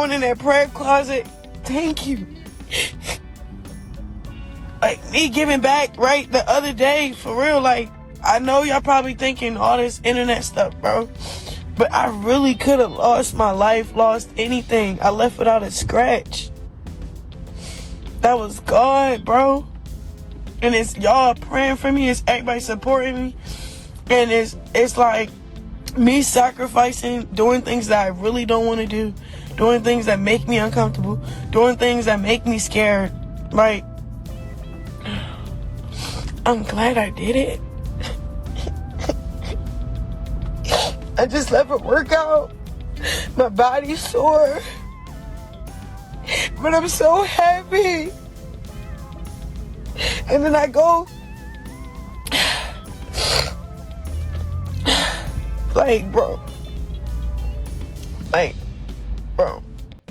in that prayer closet, thank you. Like, me giving back, right, the other day, for real, like, I know y'all probably thinking all this internet stuff, bro. But I really could have lost my life, lost anything. I left without a scratch. That was God, bro. And it's y'all praying for me. It's everybody supporting me. And it's like me sacrificing, doing things that I really don't want to do. Doing things that make me uncomfortable. Doing things that make me scared. Like, I'm glad I did it. I just left a workout. My body's sore. But I'm so happy. And then I go, like, bro.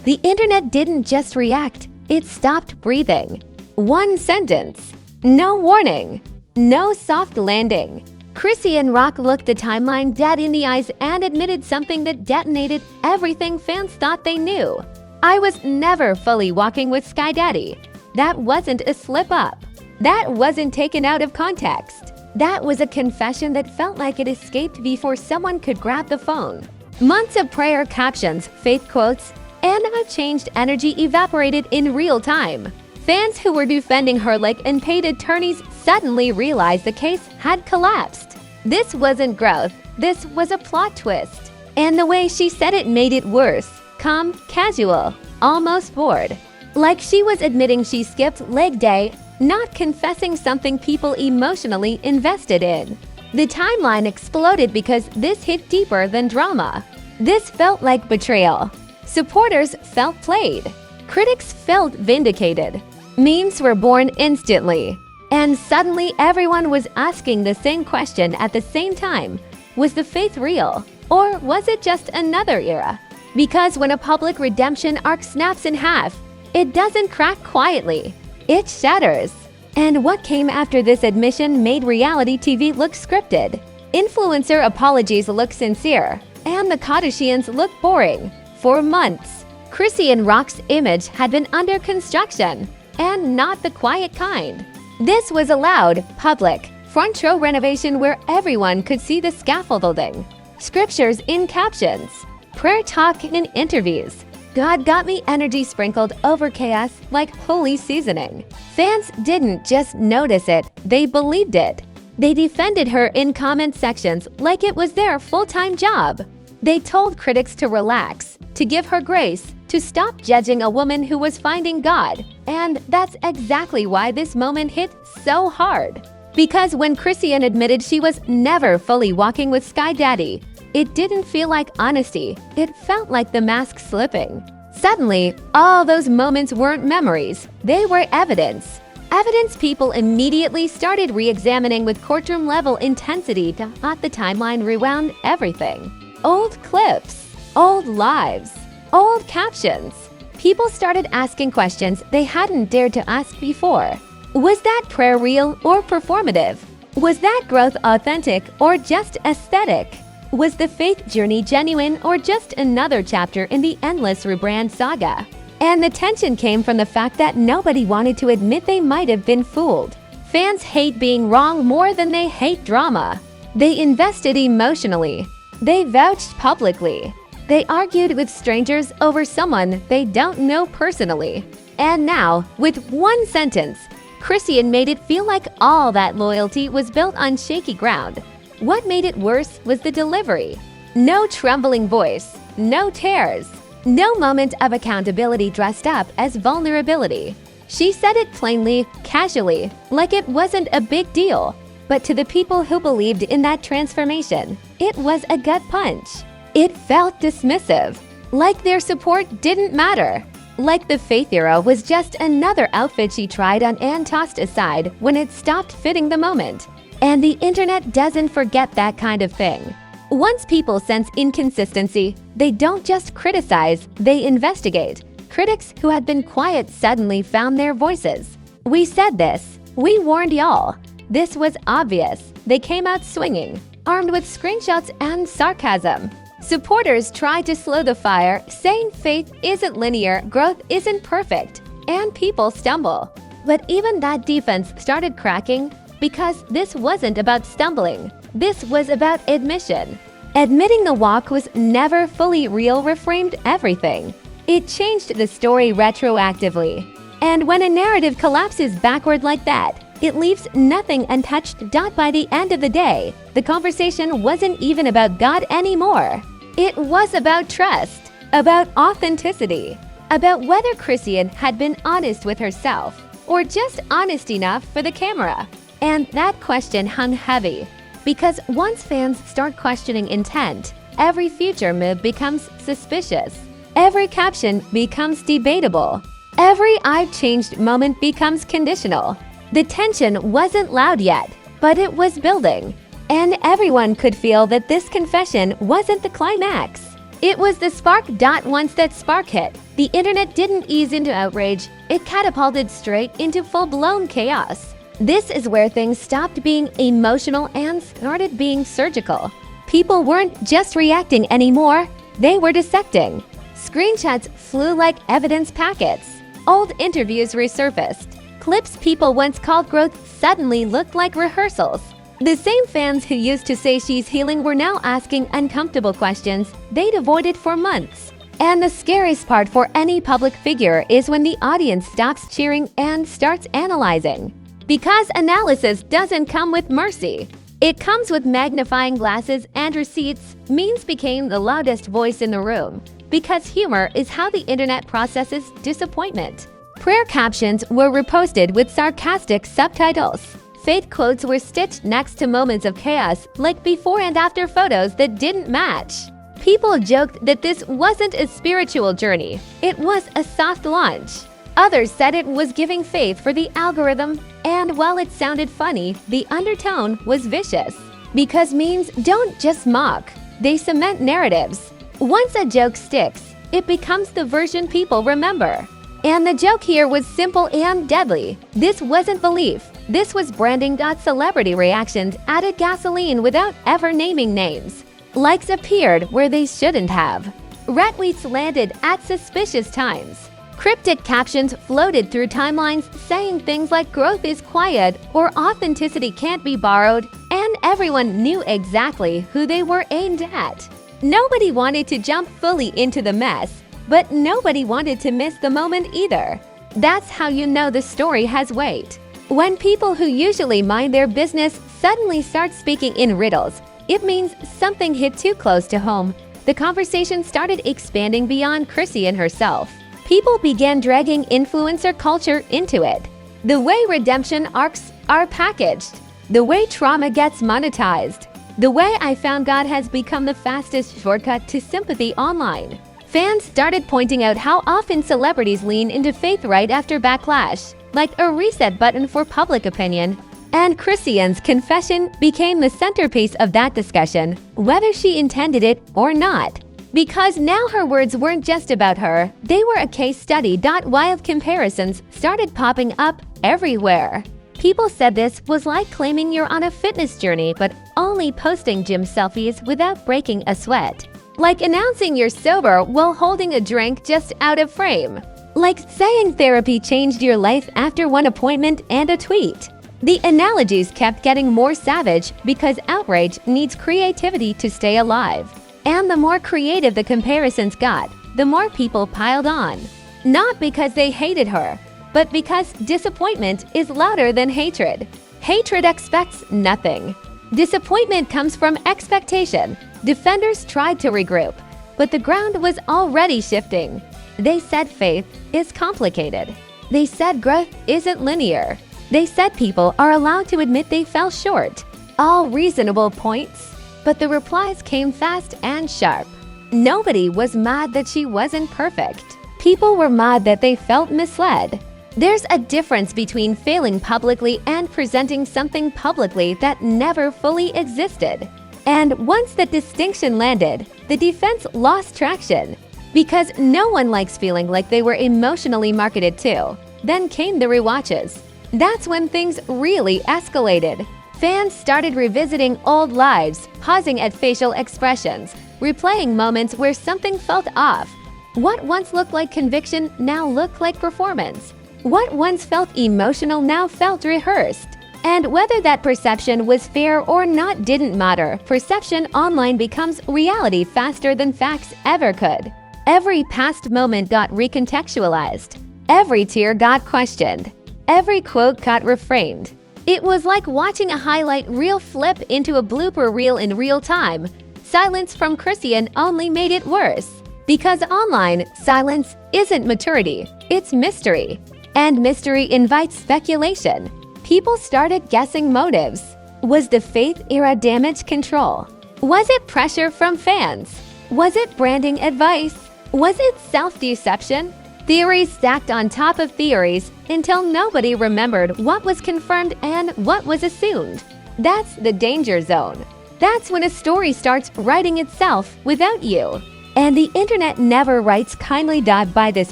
The internet didn't just react, it stopped breathing. One sentence. No warning. No soft landing. Chrisean looked the timeline dead in the eyes and admitted something that detonated everything fans thought they knew. I was never fully walking with Sky Daddy. That wasn't a slip-up. That wasn't taken out of context. That was a confession that felt like it escaped before someone could grab the phone. Months of prayer captions, faith quotes, and unchanged energy evaporated in real time. Fans who were defending her like unpaid attorneys suddenly realized the case had collapsed. This wasn't growth, this was a plot twist. And the way she said it made it worse. Calm, casual, almost bored. Like she was admitting she skipped leg day, not confessing something people emotionally invested in. The timeline exploded because this hit deeper than drama. This felt like betrayal. Supporters felt played. Critics felt vindicated. Memes were born instantly. And suddenly everyone was asking the same question at the same time. Was the faith real? Or was it just another era? Because when a public redemption arc snaps in half, it doesn't crack quietly. It shatters. And what came after this admission made reality TV look scripted. Influencer apologies look sincere. And the Kardashians look boring. For months, Chrisean's image had been under construction. And not the quiet kind. This was a loud, public, front row renovation where everyone could see the scaffolding. Scriptures in captions. Prayer talk in interviews. God got me energy sprinkled over chaos like holy seasoning. Fans didn't just notice it, they believed it. They defended her in comment sections like it was their full-time job. They told critics to relax, to give her grace, to stop judging a woman who was finding God. And that's exactly why this moment hit so hard. Because when Chrisean admitted she was never fully walking with Sky Daddy, it didn't feel like honesty, it felt like the mask slipping. Suddenly, all those moments weren't memories, they were evidence. Evidence people immediately started re-examining with courtroom-level intensity to hot the timeline rewound everything. Old clips, old lives, old captions. People started asking questions they hadn't dared to ask before. Was that prayer real or performative? Was that growth authentic or just aesthetic? Was the faith journey genuine or just another chapter in the endless rebrand saga? And the tension came from the fact that nobody wanted to admit they might have been fooled. Fans hate being wrong more than they hate drama. They invested emotionally. They vouched publicly. They argued with strangers over someone they don't know personally. And now, with one sentence, Chrisean made it feel like all that loyalty was built on shaky ground. What made it worse was the delivery. No trembling voice, no tears, no moment of accountability dressed up as vulnerability. She said it plainly, casually, like it wasn't a big deal. But to the people who believed in that transformation, it was a gut punch. It felt dismissive, like their support didn't matter. Like the faith era was just another outfit she tried on and tossed aside when it stopped fitting the moment. And the internet doesn't forget that kind of thing. Once people sense inconsistency, they don't just criticize, they investigate. Critics who had been quiet suddenly found their voices. We said this. We warned y'all. This was obvious. They came out swinging, armed with screenshots and sarcasm. Supporters tried to slow the fire, saying faith isn't linear, growth isn't perfect, and people stumble. But even that defense started cracking because this wasn't about stumbling. This was about admission. Admitting the walk was never fully real reframed everything. It changed the story retroactively. And when a narrative collapses backward like that, it leaves nothing untouched. By the end of the day, the conversation wasn't even about God anymore. It was about trust, about authenticity, about whether Chrisean had been honest with herself or just honest enough for the camera. And that question hung heavy, because once fans start questioning intent, every future move becomes suspicious. Every caption becomes debatable. Every "I've changed" moment becomes conditional. The tension wasn't loud yet, but it was building. And everyone could feel that this confession wasn't the climax. It was the spark. Once that spark hit, the internet didn't ease into outrage. It catapulted straight into full-blown chaos. This is where things stopped being emotional and started being surgical. People weren't just reacting anymore, they were dissecting. Screenshots flew like evidence packets. Old interviews resurfaced. Clips people once called growth suddenly looked like rehearsals. The same fans who used to say she's healing were now asking uncomfortable questions they'd avoided for months. And the scariest part for any public figure is when the audience stops cheering and starts analyzing. Because analysis doesn't come with mercy. It comes with magnifying glasses and receipts. Memes became the loudest voice in the room, because humor is how the internet processes disappointment. Prayer captions were reposted with sarcastic subtitles. Faith quotes were stitched next to moments of chaos, like before and after photos that didn't match. People joked that this wasn't a spiritual journey, it was a soft launch. Others said it was giving faith for the algorithm, and while it sounded funny, the undertone was vicious. Because memes don't just mock, they cement narratives. Once a joke sticks, it becomes the version people remember. And the joke here was simple and deadly. This wasn't belief. This was branding. Celebrity reactions added gasoline without ever naming names. Likes appeared where they shouldn't have. Retweets landed at suspicious times. Cryptic captions floated through timelines saying things like growth is quiet or authenticity can't be borrowed, and everyone knew exactly who they were aimed at. Nobody wanted to jump fully into the mess, but nobody wanted to miss the moment either. That's how you know the story has weight. When people who usually mind their business suddenly start speaking in riddles, it means something hit too close to home. The conversation started expanding beyond Chrisean herself. People began dragging influencer culture into it. The way redemption arcs are packaged. The way trauma gets monetized. The way I found God has become the fastest shortcut to sympathy online. Fans started pointing out how often celebrities lean into faith right after backlash, like a reset button for public opinion. And Chrisean's confession became the centerpiece of that discussion, whether she intended it or not. Because now her words weren't just about her, they were a case study. Wild comparisons started popping up everywhere. People said this was like claiming you're on a fitness journey but only posting gym selfies without breaking a sweat. Like announcing you're sober while holding a drink just out of frame. Like saying therapy changed your life after one appointment and a tweet. The analogies kept getting more savage because outrage needs creativity to stay alive. And the more creative the comparisons got, the more people piled on. Not because they hated her, but because disappointment is louder than hatred. Hatred expects nothing. Disappointment comes from expectation. Defenders tried to regroup, but the ground was already shifting. They said faith is complicated. They said growth isn't linear. They said people are allowed to admit they fell short. All reasonable points. But the replies came fast and sharp. Nobody was mad that she wasn't perfect. People were mad that they felt misled. There's a difference between failing publicly and presenting something publicly that never fully existed. And once that distinction landed, the defense lost traction. Because no one likes feeling like they were emotionally marketed to. Then came the rewatches. That's when things really escalated. Fans started revisiting old lives, pausing at facial expressions, replaying moments where something felt off. What once looked like conviction now looked like performance. What once felt emotional now felt rehearsed. And whether that perception was fair or not didn't matter. Perception online becomes reality faster than facts ever could. Every past moment got recontextualized. Every tear got questioned. Every quote got reframed. It was like watching a highlight reel flip into a blooper reel in real time. Silence from Chrisean only made it worse. Because online, silence isn't maturity, it's mystery. And mystery invites speculation. People started guessing motives. Was the Faith era damage control? Was it pressure from fans? Was it branding advice? Was it self-deception? Theories stacked on top of theories until nobody remembered what was confirmed and what was assumed. That's the danger zone. That's when a story starts writing itself without you. And the internet never writes kindly. By this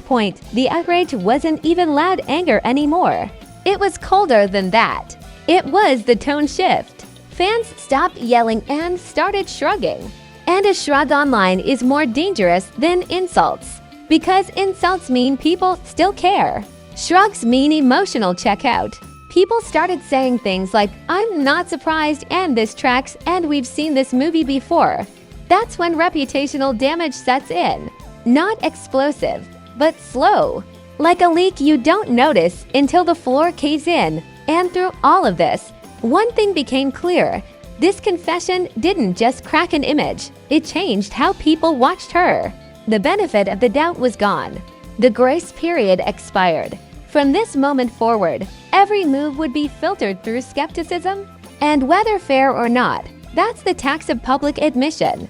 point, the outrage wasn't even loud anger anymore. It was colder than that. It was the tone shift. Fans stopped yelling and started shrugging. And a shrug online is more dangerous than insults. Because insults mean people still care. Shrugs mean emotional checkout. People started saying things like, "I'm not surprised and this tracks and we've seen this movie before." That's when reputational damage sets in. Not explosive, but slow. Like a leak you don't notice until the floor caves in. And through all of this, one thing became clear. This confession didn't just crack an image, it changed how people watched her. The benefit of the doubt was gone. The grace period expired. From this moment forward, every move would be filtered through skepticism. And whether fair or not, that's the tax of public admission.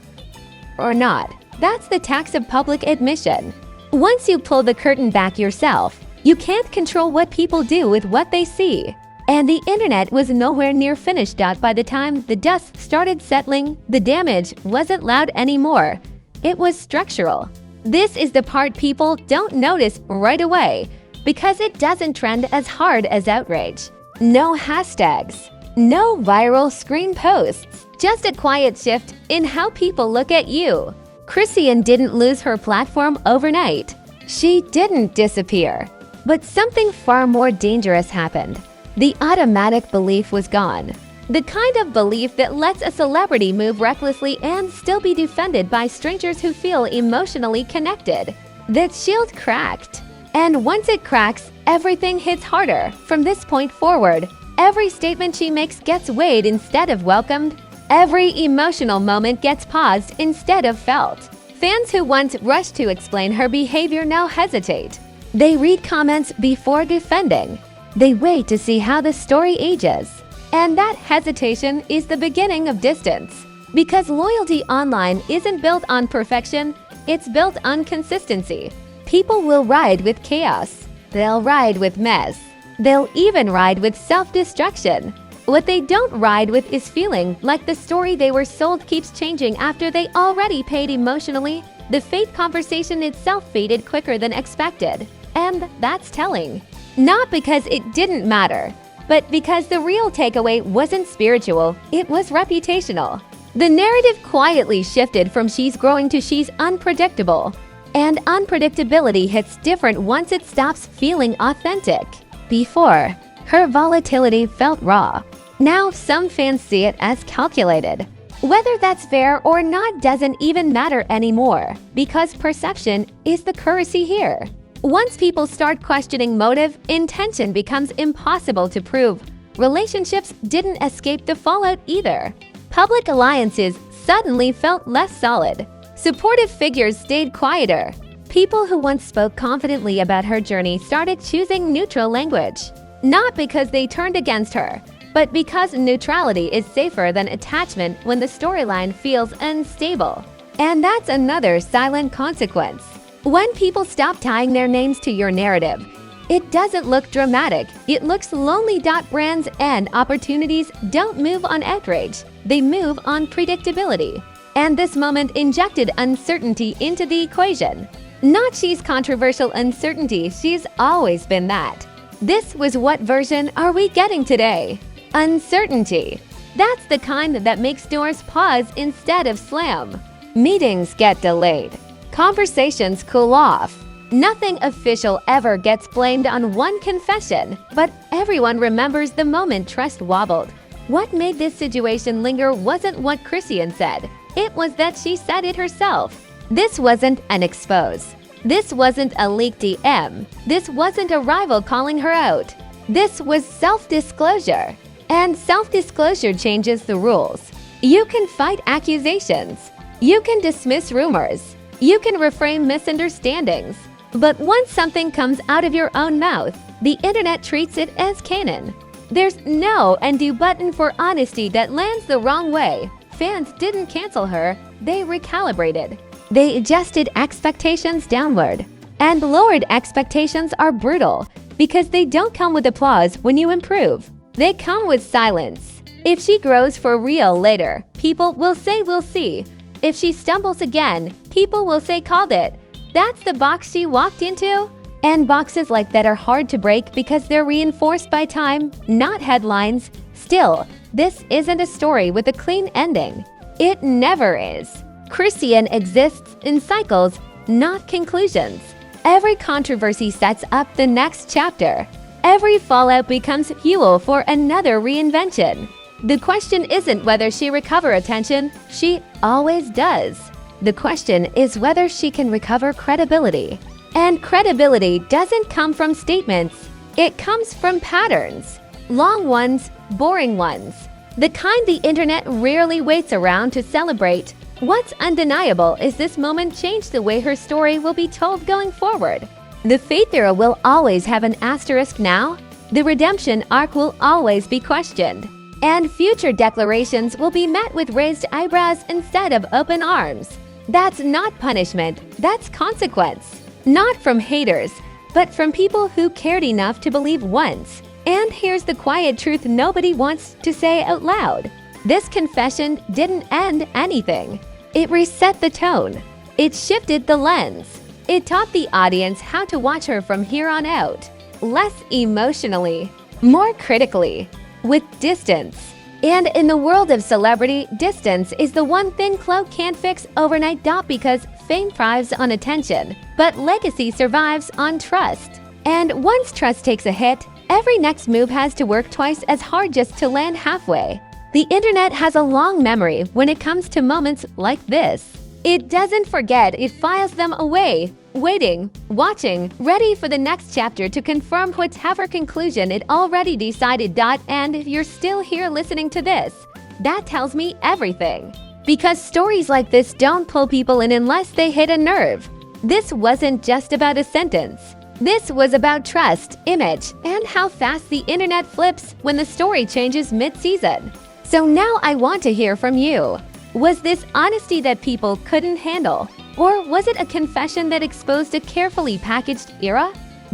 That's the tax of public admission. Once you pull the curtain back yourself, you can't control what people do with what they see. And the internet was nowhere near finished out by the time the dust started settling. The damage wasn't loud anymore. It was structural. This is the part people don't notice right away because it doesn't trend as hard as outrage. No hashtags, no viral screen posts, just a quiet shift in how people look at you. Chrisean didn't lose her platform overnight. She didn't disappear. But something far more dangerous happened. The automatic belief was gone. The kind of belief that lets a celebrity move recklessly and still be defended by strangers who feel emotionally connected. That shield cracked. And once it cracks, everything hits harder. From this point forward, every statement she makes gets weighed instead of welcomed. Every emotional moment gets paused instead of felt. Fans who once rushed to explain her behavior now hesitate. They read comments before defending. They wait to see how the story ages. And that hesitation is the beginning of distance. Because loyalty online isn't built on perfection, it's built on consistency. People will ride with chaos. They'll ride with mess. They'll even ride with self-destruction. What they don't ride with is feeling like the story they were sold keeps changing after they already paid emotionally. The fate conversation itself faded quicker than expected. And that's telling. Not because it didn't matter, but because the real takeaway wasn't spiritual, it was reputational. The narrative quietly shifted from she's growing to she's unpredictable. And unpredictability hits different once it stops feeling authentic. Before, her volatility felt raw. Now some fans see it as calculated. Whether that's fair or not doesn't even matter anymore, because perception is the currency here. Once people start questioning motive, intention becomes impossible to prove. Relationships didn't escape the fallout either. Public alliances suddenly felt less solid. Supportive figures stayed quieter. People who once spoke confidently about her journey started choosing neutral language. Not because they turned against her, but because neutrality is safer than attachment when the storyline feels unstable. And that's another silent consequence. When people stop tying their names to your narrative, it doesn't look dramatic, it looks lonely. Brands and opportunities don't move on outrage, they move on predictability. And this moment injected uncertainty into the equation. Not she's controversial uncertainty, she's always been that. This was what version are we getting today? Uncertainty. That's the kind that makes doors pause instead of slam. Meetings get delayed. Conversations cool off. Nothing official ever gets blamed on one confession, but everyone remembers the moment trust wobbled. What made this situation linger wasn't what Chrisean said. It was that she said it herself. This wasn't an expose. This wasn't a leaked DM. This wasn't a rival calling her out. This was self-disclosure. And self-disclosure changes the rules. You can fight accusations. You can dismiss rumors. You can reframe misunderstandings. But once something comes out of your own mouth, the internet treats it as canon. There's no undo button for honesty that lands the wrong way. Fans didn't cancel her, they recalibrated. They adjusted expectations downward. And lowered expectations are brutal because they don't come with applause when you improve. They come with silence. If she grows for real later, people will say we'll see. If she stumbles again, people will say called it. That's the box she walked into. And boxes like that are hard to break because they're reinforced by time, not headlines. Still, this isn't a story with a clean ending. It never is. Chrisean exists in cycles, not conclusions. Every controversy sets up the next chapter. Every fallout becomes fuel for another reinvention. The question isn't whether she recover attention, she always does. The question is whether she can recover credibility. And credibility doesn't come from statements, it comes from patterns. Long ones, boring ones. The kind the internet rarely waits around to celebrate. What's undeniable is this moment changed the way her story will be told going forward. The fate era will always have an asterisk now. The redemption arc will always be questioned. And future declarations will be met with raised eyebrows instead of open arms. That's not punishment, that's consequence. Not from haters, but from people who cared enough to believe once. And here's the quiet truth nobody wants to say out loud. This confession didn't end anything. It reset the tone. It shifted the lens. It taught the audience how to watch her from here on out. Less emotionally, more critically, with distance. And in the world of celebrity, distance is the one thing clout can't fix overnight. Because fame thrives on attention, but legacy survives on trust. And once trust takes a hit, every next move has to work twice as hard just to land halfway. The internet has a long memory when it comes to moments like this. It doesn't forget, it files them away, waiting, watching, ready for the next chapter to confirm whatever conclusion it already decided. And if you're still here listening to this, that tells me everything. Because stories like this don't pull people in unless they hit a nerve. This wasn't just about a sentence. This was about trust, image, and how fast the internet flips when the story changes mid-season. So now I want to hear from you. Was this honesty that people couldn't handle? Or was it a confession that exposed a carefully packaged era?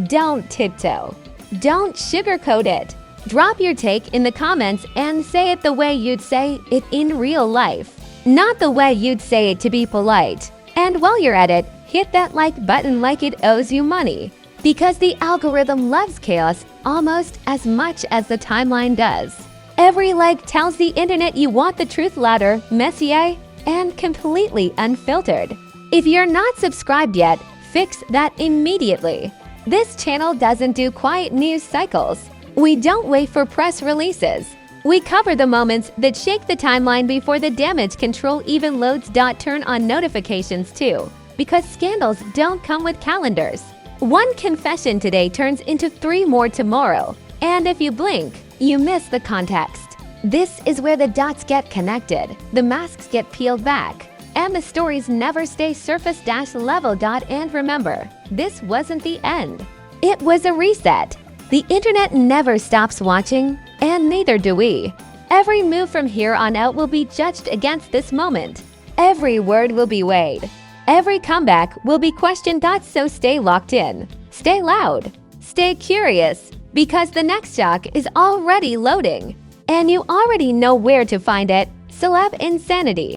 Don't tiptoe. Don't sugarcoat it. Drop your take in the comments and say it the way you'd say it in real life. Not the way you'd say it to be polite. And while you're at it, hit that like button like it owes you money. Because the algorithm loves chaos almost as much as the timeline does. Every like tells the internet you want the truth louder, messier, and completely unfiltered. If you're not subscribed yet, fix that immediately. This channel doesn't do quiet news cycles. We don't wait for press releases. We cover the moments that shake the timeline before the damage control even loads. Turn on notifications too, because scandals don't come with calendars. One confession today turns into 3 more tomorrow. And if you blink, you miss the context. This is where the dots get connected, the masks get peeled back, and the stories never stay surface-level. And remember, this wasn't the end. It was a reset. The internet never stops watching, and neither do we. Every move from here on out will be judged against this moment. Every word will be weighed. Every comeback will be questioned. So stay locked in, stay loud, stay curious, because the next shock is already loading. And you already know where to find it. Celeb Insanity.